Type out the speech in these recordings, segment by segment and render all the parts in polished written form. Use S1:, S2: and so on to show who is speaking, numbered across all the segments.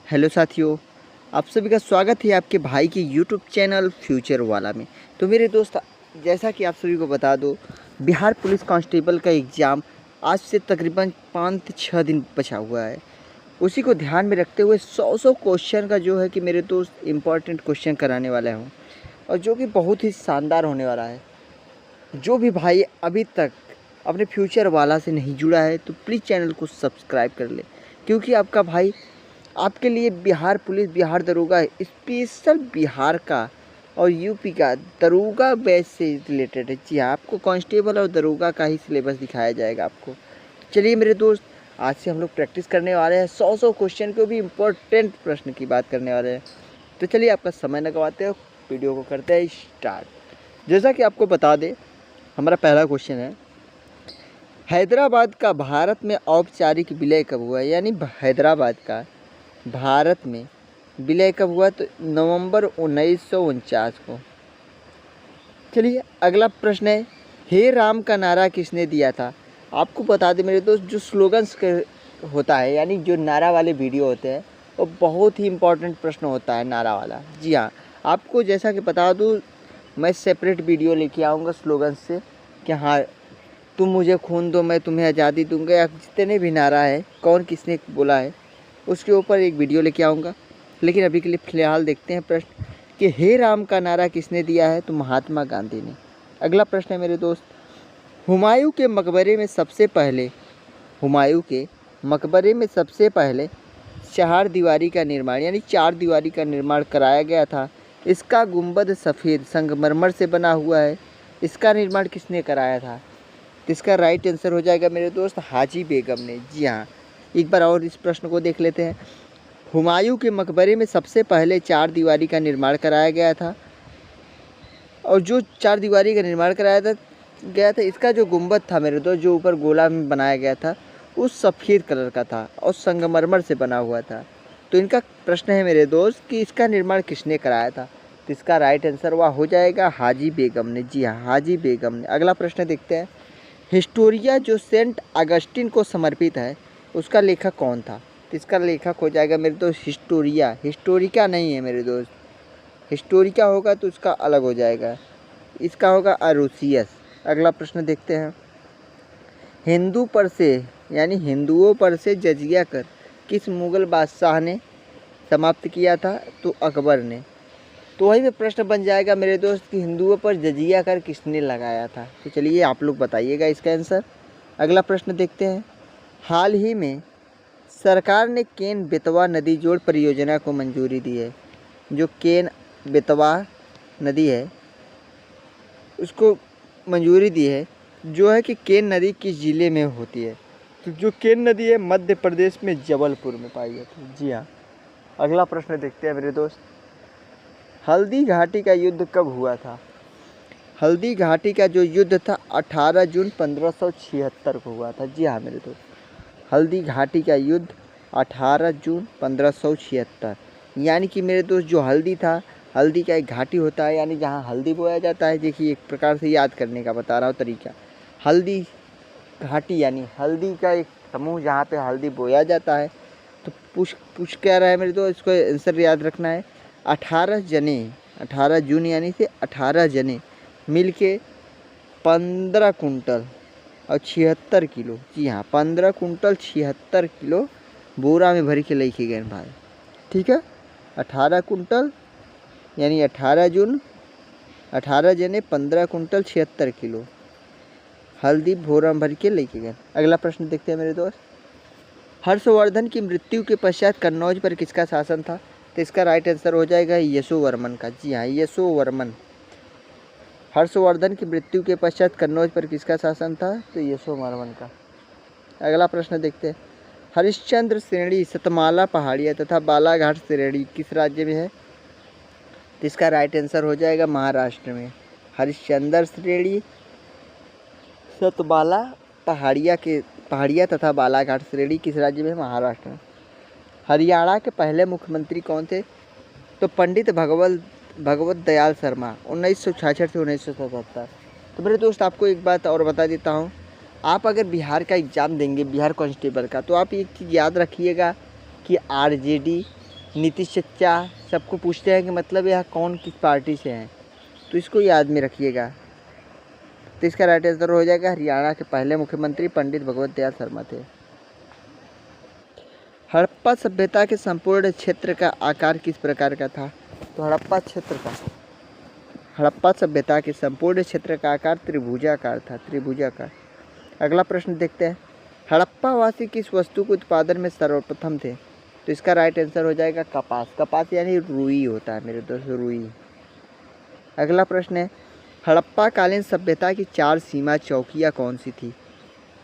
S1: Hello साथियों, आप सभी का स्वागत है आपके भाई के यूट्यूब चैनल फ्यूचर वाला में। तो मेरे दोस्त, जैसा कि आप सभी को बता दो, बिहार पुलिस कांस्टेबल का एग्ज़ाम आज से तकरीबन 5 से 6 दिन बचा हुआ है। उसी को ध्यान में रखते हुए 100 क्वेश्चन का जो है कि मेरे दोस्त इम्पॉर्टेंट क्वेश्चन कराने वाला हूँ, और जो कि बहुत ही शानदार होने वाला है। जो भी भाई अभी तक अपने फ्यूचर वाला से नहीं जुड़ा है तो प्लीज़ चैनल को सब्सक्राइब कर ले, क्योंकि आपका भाई आपके लिए बिहार पुलिस, बिहार दरोगा, स्पेशल बिहार का और यूपी का दरोगा बैच से रिलेटेड है। जी हाँ, आपको कांस्टेबल और दरोगा का ही सिलेबस दिखाया जाएगा आपको। चलिए मेरे दोस्त, आज से हम लोग प्रैक्टिस करने वाले हैं 100 क्वेश्चन को भी इम्पोर्टेंट प्रश्न की बात करने वाले हैं। तो चलिए आपका समय न गवाते हैं, वीडियो को करते हैं स्टार्ट। जैसा कि आपको बता दें, हमारा पहला क्वेश्चन है, हैदराबाद का भारत में औपचारिक विलय कब हुआ? यानी हैदराबाद का भारत में विलय कब हुआ? तो नवंबर 1949 को। चलिए अगला प्रश्न है, हे राम का नारा किसने दिया था? आपको बता दें मेरे दोस्त, जो स्लोगन्स होता है, यानी जो नारा वाले वीडियो होते हैं, वो बहुत ही इम्पोर्टेंट प्रश्न होता है नारा वाला। जी हाँ, आपको जैसा कि बता दूँ, मैं सेपरेट वीडियो लेके आऊँगा स्लोगन्स से कि हाँ, तुम मुझे खून दो मैं तुम्हें आज़ादी दूँगा, या जितने भी नारा है कौन किसने बोला है उसके ऊपर एक वीडियो लेके आऊँगा। लेकिन अभी के लिए फ़िलहाल देखते हैं प्रश्न कि हे राम का नारा किसने दिया है? तो महात्मा गांधी ने। अगला प्रश्न है मेरे दोस्त, हुमायूं के मकबरे में सबसे पहले चार दीवारी का निर्माण, यानी 4 दीवारी का निर्माण कराया गया था। इसका गुंबद सफ़ेद संगमरमर से बना हुआ है। इसका निर्माण किसने कराया था? तो इसका राइट आंसर हो जाएगा मेरे दोस्त हाजी बेगम ने। जी हाँ, एक बार और इस प्रश्न को देख लेते हैं। हुमायूं के मकबरे में सबसे पहले 4 दीवारी का निर्माण कराया गया था, और जो 4 दीवारी का निर्माण कराया गया था, इसका जो गुंबद था मेरे दोस्त, जो ऊपर गोला में बनाया गया था, उस सफ़ेद कलर का था और संगमरमर से बना हुआ था। तो इनका प्रश्न है मेरे दोस्त कि इसका निर्माण किसने कराया था? तो इसका राइट आंसर वह हो जाएगा हाजी बेगम ने। जी हाँ, हाजी बेगम ने। अगला प्रश्न देखते हैं, हिस्टोरिया जो सेंट अगस्टिन को समर्पित है, उसका लेखक कौन था? तो इसका लेखक हो जाएगा मेरे दोस्त हिस्टोरिया, हिस्टोरिका नहीं है मेरे दोस्त। हिस्टोरिका होगा तो उसका अलग हो जाएगा, इसका होगा अरुसियस। अगला प्रश्न देखते हैं, हिंदुओं पर से जजिया कर किस मुग़ल बादशाह ने समाप्त किया था? तो अकबर ने। तो वही में प्रश्न बन जाएगा मेरे दोस्त कि हिंदुओं पर जजिया कर किसने लगाया था? तो चलिए आप लोग बताइएगा इसका आंसर। अगला प्रश्न देखते हैं, हाल ही में सरकार ने केन बेतवा नदी जोड़ परियोजना को मंजूरी दी है। जो केन बेतवा नदी है उसको मंजूरी दी है, जो है कि केन नदी किस ज़िले में होती है? तो जो केन नदी है मध्य प्रदेश में जबलपुर में पाई जाती है। जी हाँ। अगला प्रश्न देखते हैं मेरे दोस्त, हल्दी घाटी का युद्ध कब हुआ था? हल्दी घाटी का जो युद्ध था 18 जून 1576 को हुआ था। जी हाँ मेरे दोस्त, हल्दी घाटी का युद्ध 18 जून 1576, यानी कि मेरे दोस्त जो हल्दी था, हल्दी का एक घाटी होता है, यानी जहाँ हल्दी बोया जाता है। देखिए एक प्रकार से याद करने का बता रहा हूँ तरीका, हल्दी घाटी यानी हल्दी का एक समूह जहाँ पे हल्दी बोया जाता है। तो पूछ क्या रहा है मेरे दोस्त, इसको आंसर याद रखना है। 18 जून यानी से 18 जने मिल के 15 कुंटल और 76 किलो, जी हाँ 15 कुंटल 76 किलो बोरा में भर के लेके गए भाई। ठीक है, 18 कुंटल यानी 18 जून 18 जने 15 कुंटल 76 किलो हल्दी बोरा में भर के लेके गए। अगला प्रश्न देखते हैं मेरे दोस्त, हर्षवर्धन की मृत्यु के पश्चात कन्नौज पर किसका शासन था? तो इसका राइट आंसर हो जाएगा यशोवर्मन का। जी हाँ, यशोवर्मन। हर्षवर्धन की मृत्यु के पश्चात कन्नौज पर किसका शासन था? तो यशोवर्मन का। अगला प्रश्न देखते हैं, हरिश्चंद्र श्रेणी, सतमाला पहाड़ियाँ तथा बालाघाट श्रेणी किस राज्य में है? तो इसका राइट आंसर हो जाएगा महाराष्ट्र में। हरिश्चंद्र श्रेणी, सतमाला पहाड़ियाँ तथा बालाघाट श्रेणी किस राज्य में है? महाराष्ट्र में। हरियाणा के पहले मुख्यमंत्री कौन थे? तो पंडित भगवत दयाल शर्मा, 1966 से 1977। तो मेरे दोस्त आपको एक बात और बता देता हूँ, आप अगर बिहार का एग्ज़ाम देंगे, बिहार कांस्टेबल का, तो आप एक चीज़ याद रखिएगा कि आरजेडी नीतीश चच्चा सबको पूछते हैं कि मतलब यह कौन किस पार्टी से हैं, तो इसको याद में रखिएगा। तो इसका राइट आंसर हो जाएगा हरियाणा के पहले मुख्यमंत्री पंडित भगवत दयाल शर्मा थे। हड़प्पा सभ्यता के संपूर्ण क्षेत्र का आकार किस प्रकार का था? तो हड़प्पा सभ्यता के संपूर्ण क्षेत्र का आकार त्रिभुजाकार था, त्रिभुजाकार। अगला प्रश्न देखते हैं, हड़प्पा वासी किस वस्तु के उत्पादन में सर्वप्रथम थे? तो इसका राइट आंसर हो जाएगा कपास। कपास यानी रुई होता है मेरे दोस्त, रुई। अगला प्रश्न है, हड़प्पा कालीन सभ्यता की 4 सीमा चौकियाँ कौन सी थी?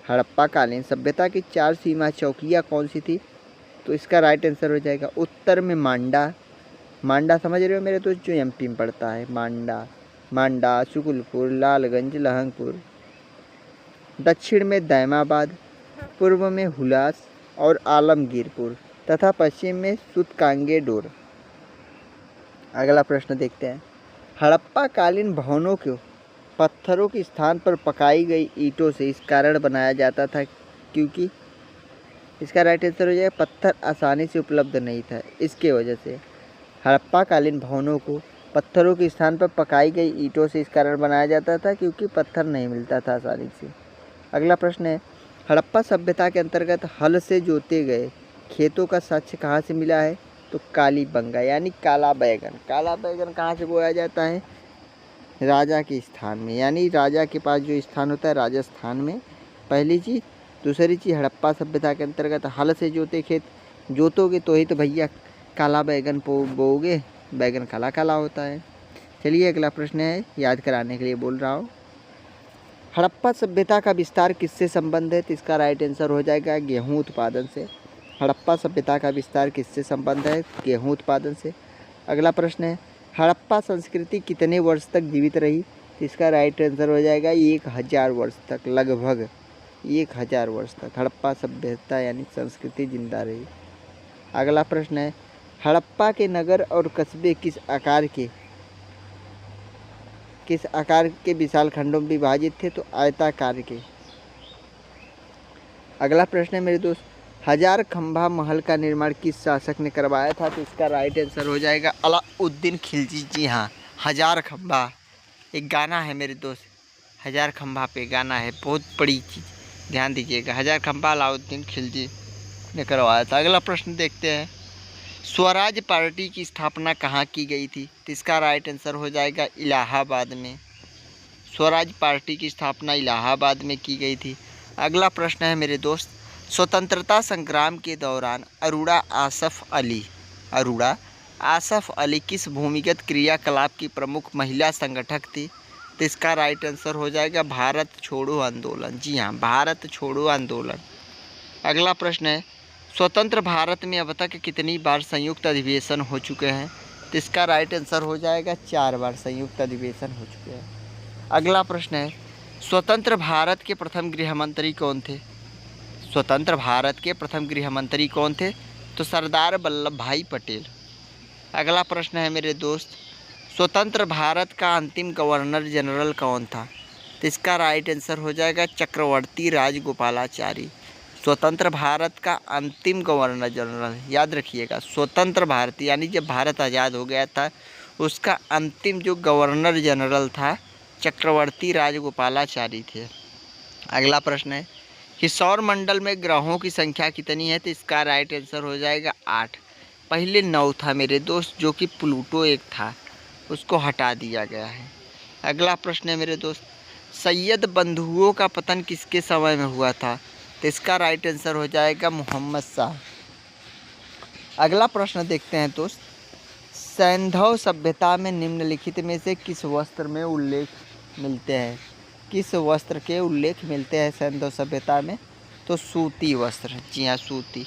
S1: हड़प्पा कालीन सभ्यता की 4 सीमा चौकियाँ कौन सी थी? तो इसका राइट आंसर हो जाएगा उत्तर में मांडा, मांडा समझ रहे हो मेरे दोस्त, जो एमपी में पड़ता है, मांडा, शुकुलपुर, लालगंज, लहंगपुर। दक्षिण में दैमाबाद, पूर्व में हुलास और आलमगीरपुर तथा पश्चिम में सुतकांगेडोर। अगला प्रश्न देखते हैं, हड़प्पा कालीन भवनों को पत्थरों के स्थान पर पकाई गई ईंटों से इस कारण बनाया जाता था क्योंकि, इसका राइट आंसर हो जाएगा पत्थर आसानी से उपलब्ध नहीं था, इसके वजह से। हड़प्पा कालीन भवनों को पत्थरों के स्थान पर पकाई गई ईंटों से इस कारण बनाया जाता था क्योंकि पत्थर नहीं मिलता था आसानी से। अगला प्रश्न है, हड़प्पा सभ्यता के अंतर्गत हल से जोते गए खेतों का साक्ष्य कहाँ से मिला है? तो कालीबंगा यानी काला बैगन। काला बैगन कहाँ से बोया जाता है? राजा के स्थान में, यानी राजा के पास जो स्थान होता है राजस्थान में, पहली चीज़। दूसरी चीज़, हड़प्पा सभ्यता के अंतर्गत हल से जोते खेत, जोतोगे तो ही तो भैया काला बैगन बोओगे, बैगन काला काला होता है। चलिए अगला प्रश्न है, याद कराने के लिए बोल रहा हूँ, हड़प्पा सभ्यता का विस्तार किससे संबंध है? तो इसका राइट आंसर हो जाएगा गेहूँ उत्पादन से। हड़प्पा सभ्यता का विस्तार किससे संबंध है? गेहूँ उत्पादन से। अगला प्रश्न है, हड़प्पा संस्कृति कितने वर्ष तक जीवित रही? तो इसका राइट आंसर हो जाएगा 1000 वर्ष तक, लगभग 1000 वर्ष तक हड़प्पा सभ्यता यानी संस्कृति जिंदा रही। अगला प्रश्न है, हड़प्पा के नगर और कस्बे किस आकार के विशाल खंडों में विभाजित थे? तो आयताकार के। अगला प्रश्न है मेरे दोस्त, 1000 खंभा महल का निर्माण किस शासक ने करवाया था? तो इसका राइट आंसर हो जाएगा अलाउद्दीन खिलजी। जी हाँ, 1000 खंभा एक गाना है मेरे दोस्त, 1000 खंभा पे गाना है, बहुत बड़ी चीज़, ध्यान दीजिएगा। 1000 खंभा अलाउद्दीन खिलजी ने करवाया था। अगला प्रश्न देखते हैं, स्वराज पार्टी की स्थापना कहाँ की गई थी? तो इसका राइट आंसर हो जाएगा इलाहाबाद में। स्वराज पार्टी की स्थापना इलाहाबाद में की गई थी। अगला प्रश्न है मेरे दोस्त, स्वतंत्रता संग्राम के दौरान अरोड़ा आसफ अली किस भूमिगत क्रियाकलाप की प्रमुख महिला संगठक थी? तो इसका राइट आंसर हो जाएगा भारत छोड़ो आंदोलन। जी हाँ, भारत छोड़ो आंदोलन। अगला प्रश्न है, स्वतंत्र भारत में अब तक कितनी बार संयुक्त अधिवेशन हो चुके हैं? तो इसका राइट आंसर हो जाएगा 4 बार संयुक्त अधिवेशन हो चुके हैं। अगला प्रश्न है, स्वतंत्र भारत के प्रथम गृहमंत्री कौन थे? स्वतंत्र भारत के प्रथम गृहमंत्री कौन थे? तो सरदार वल्लभ भाई पटेल। अगला प्रश्न है मेरे दोस्त, स्वतंत्र भारत का अंतिम गवर्नर जनरल कौन था? तो इसका राइट आंसर हो जाएगा चक्रवर्ती राजगोपालाचारी। स्वतंत्र भारत का अंतिम गवर्नर जनरल, याद रखिएगा, स्वतंत्र भारत यानी जब भारत आज़ाद हो गया था उसका अंतिम जो गवर्नर जनरल था चक्रवर्ती राजगोपालाचारी थे। अगला प्रश्न है, हिसौर मंडल में ग्रहों की संख्या कितनी है? तो इसका राइट आंसर हो जाएगा 8। पहले 9 था मेरे दोस्त, जो कि प्लूटो एक था, उसको हटा दिया गया है। अगला प्रश्न है मेरे दोस्त, सैयद बंधुओं का पतन किसके समय में हुआ था? तो इसका राइट आंसर हो जाएगा मोहम्मद शाह। अगला प्रश्न देखते हैं दोस्त, सैंधव सभ्यता में निम्नलिखित में से किस वस्त्र में उल्लेख मिलते हैं? किस वस्त्र के उल्लेख मिलते हैं सैंधव सभ्यता में? तो सूती वस्त्र। जी हाँ, सूती।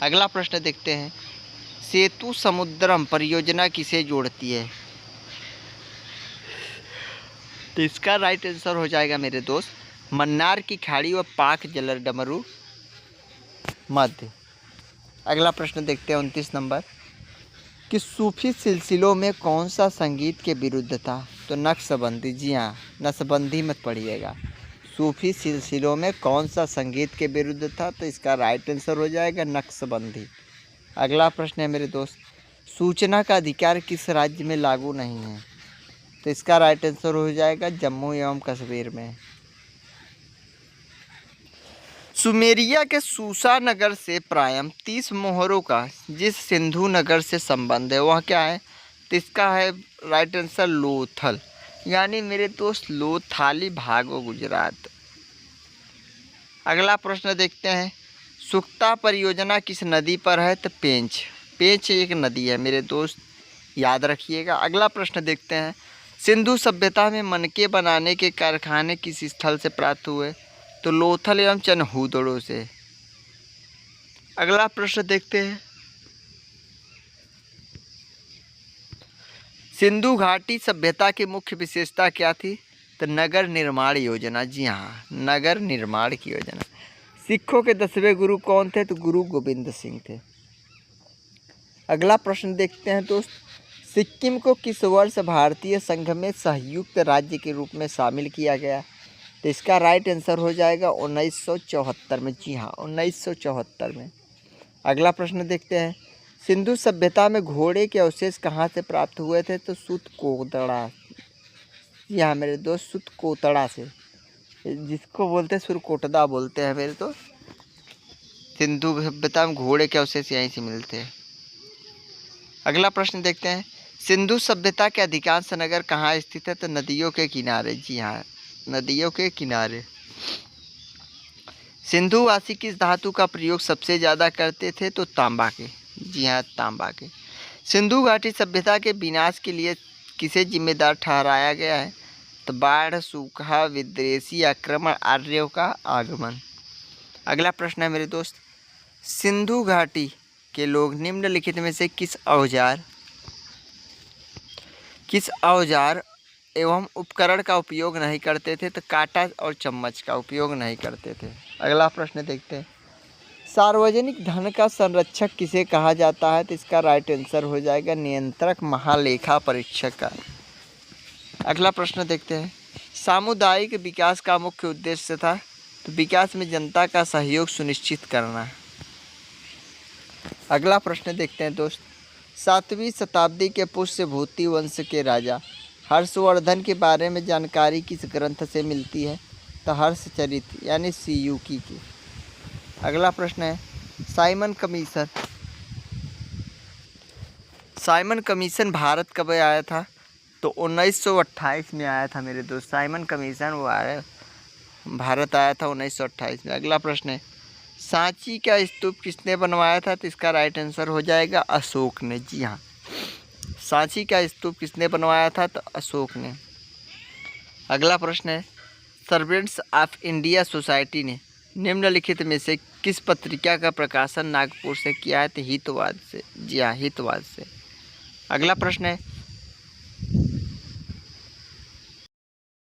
S1: अगला प्रश्न देखते हैं, सेतु समुद्रम परियोजना किसे जोड़ती है? तो इसका राइट आंसर हो जाएगा मेरे दोस्त मन्नार की खाड़ी व पाक जलडमरू मध्य। अगला प्रश्न देखते हैं 29 नंबर, कि सूफी सिलसिलों में कौन सा संगीत के विरुद्ध था? तो नक्शबंदी। जी हाँ, नक्शबंदी मत पढ़िएगा। सूफी सिलसिलों में कौन सा संगीत के विरुद्ध था? तो इसका राइट आंसर हो जाएगा नक्शबंदी। अगला प्रश्न है मेरे दोस्त, सूचना का अधिकार किस राज्य में लागू नहीं है? तो इसका राइट आंसर हो जाएगा जम्मू एवं कश्मीर में। सुमेरिया के सूसा नगर से प्रायः 30 मोहरों का जिस सिंधु नगर से संबंध है वह क्या है? तो इसका है राइट आंसर लोथल, यानी मेरे दोस्त लोथाली भागो गुजरात। अगला प्रश्न देखते हैं, सुक्ता परियोजना किस नदी पर है? तो पेंच। पेंच एक नदी है मेरे दोस्त, याद रखिएगा। अगला प्रश्न देखते हैं, सिंधु सभ्यता में मनके बनाने के कारखाने किस स्थल से प्राप्त हुए? तो लोथल एवं चनहूदड़ों से। अगला प्रश्न देखते हैं, सिंधु घाटी सभ्यता की मुख्य विशेषता क्या थी? तो नगर निर्माण योजना। जी हाँ, नगर निर्माण की योजना। सिखों के 10वें गुरु कौन थे? तो गुरु गोविंद सिंह थे। अगला प्रश्न देखते हैं दोस्त, सिक्किम को किस वर्ष भारतीय संघ में संयुक्त राज्य के रूप में शामिल किया गया? तो इसका राइट आंसर हो जाएगा 1974 में। जी हाँ, 1974 में। अगला प्रश्न देखते हैं, सिंधु सभ्यता में घोड़े के अवशेष कहाँ से प्राप्त हुए थे? तो सुतकोतड़ा। जी हाँ मेरे दोस्त, सुतकोतड़ा से, जिसको बोलते हैं सुरकोटदा बोलते हैं मेरे दोस्त। सिंधु सभ्यता में घोड़े के अवशेष यहीं से मिलते हैं। अगला प्रश्न देखते हैं, सिंधु सभ्यता के अधिकांश नगर कहाँ स्थित है? तो नदियों के किनारे। जी हाँ, नदियों के किनारे। सिंधुवासी किस धातु का प्रयोग सबसे ज़्यादा करते थे? तो तांबा के। जी हाँ, तांबा के। सिंधु घाटी सभ्यता के विनाश के लिए किसे जिम्मेदार ठहराया गया है? तो बाढ़, सूखा, विदेशी आक्रमण, आर्यों का आगमन। अगला प्रश्न है मेरे दोस्त, सिंधु घाटी के लोग निम्नलिखित में से किस औजार एवं उपकरण का उपयोग नहीं करते थे? तो कांटा और चम्मच का उपयोग नहीं करते थे। अगला प्रश्न देखते हैं, सार्वजनिक धन का संरक्षक किसे कहा जाता है? तो इसका राइट आंसर हो जाएगा नियंत्रक, महालेखा परीक्षक का। अगला प्रश्न देखते हैं, सामुदायिक विकास का मुख्य उद्देश्य था? तो विकास में जनता का सहयोग सुनिश्चित करना। अगला प्रश्न देखते हैं दोस्त, 7वीं शताब्दी के पुष्यभूति वंश के राजा हर्षवर्धन के बारे में जानकारी किस ग्रंथ से मिलती है? तो हर्षचरित यानी सीयूकी की। अगला प्रश्न है, साइमन कमीशन भारत कब आया था? तो 1928 में आया था मेरे दोस्त। साइमन कमीशन वो आया, भारत आया था 1928 में। अगला प्रश्न है, सांची का स्तूप किसने बनवाया था? तो इसका राइट आंसर हो जाएगा अशोक ने। जी हाँ, सांची का स्तूप किसने बनवाया था? तो अशोक ने। अगला प्रश्न है, सर्वेंट्स ऑफ इंडिया सोसाइटी ने निम्नलिखित में से किस पत्रिका का प्रकाशन नागपुर से किया है? तो हितवाद से। जी हाँ, हितवाद से। अगला प्रश्न है,